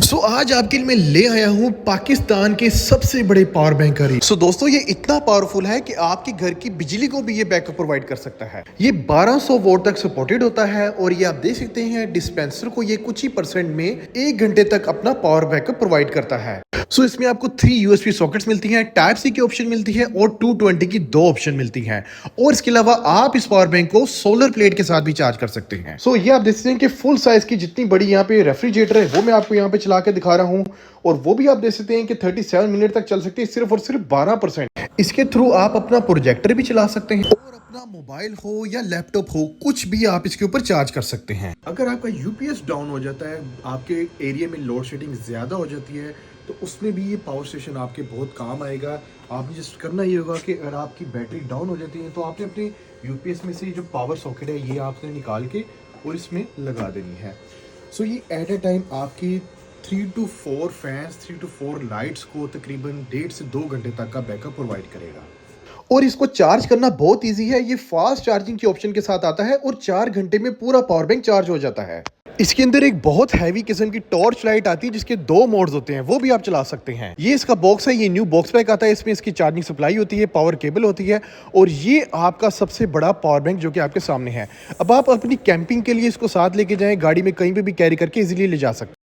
आज आपके लिए मैं ले आया हूँ पाकिस्तान के सबसे बड़े पावर बैंक का रिव्यू। दोस्तों ये इतना पावरफुल है कि आपके घर की बिजली को भी ये बैकअप प्रोवाइड कर सकता है। ये 1200 वोल्ट तक सपोर्टेड होता है और ये आप देख सकते हैं डिस्पेंसर को ये कुछ ही परसेंट में 1 घंटे तक अपना पावर बैकअप प्रोवाइड करता है। इसमें आपको 3 यूएसबी सॉकेट्स मिलती हैं, टाइप सी की ऑप्शन मिलती है और 220 की 2 ऑप्शन मिलती हैं। और इसके अलावा आप इस पावर बैंक को सोलर प्लेट के साथ भी चार्ज कर सकते हैं। ये आप देख सकते हैं कि फुल साइज की जितनी बड़ी यहाँ पे रेफ्रिजरेटर है वो मैं आपको यहाँ पे चला के दिखा रहा हूँ और वो भी आप देख सकते हैं कि 37 मिनट तक चल सकती है सिर्फ और सिर्फ 12%। इसके थ्रू आप अपना प्रोजेक्टर भी चला सकते हैं और अपना मोबाइल हो या लैपटॉप हो कुछ भी आप इसके ऊपर चार्ज कर सकते हैं। अगर आपका यूपीएस डाउन हो जाता है, आपके एरिया में लोड शेडिंग ज्यादा हो जाती है, तो उसमें भी ये पावर स्टेशन आपके बहुत काम आएगा। आपने जस्ट करना ये होगा कि अगर आपकी बैटरी डाउन हो जाती है तो आपने अपने यूपीएस में से जो पावर सॉकेट है ये आपने निकाल के और इसमें लगा देनी है। ये एट ए टाइम आपकी 3 to 4 फैंस, 3 to 4 लाइट्स को तकरीबन 1.5 से 2 घंटे तक का बैकअप प्रोवाइड करेगा। और इसको चार्ज करना बहुत इजी है। ये फास्ट चार्जिंग के ऑप्शन के साथ आता है और 4 घंटे में पूरा पावर बैंक चार्ज हो जाता है। इसके अंदर एक बहुत हैवी किस्म की टॉर्च लाइट आती है जिसके 2 मोड्स होते हैं, वो भी आप चला सकते हैं। ये इसका बॉक्स है, ये न्यू बॉक्स पैक आता है। इसमें इसकी चार्जिंग सप्लाई होती है, पावर केबल होती है और ये आपका सबसे बड़ा पावर बैंक जो कि आपके सामने है। अब आप अपनी कैंपिंग के लिए इसको साथ लेके जाएं, गाड़ी में कहीं पे भी कैरी करके इजीली ले जा सकते हैं।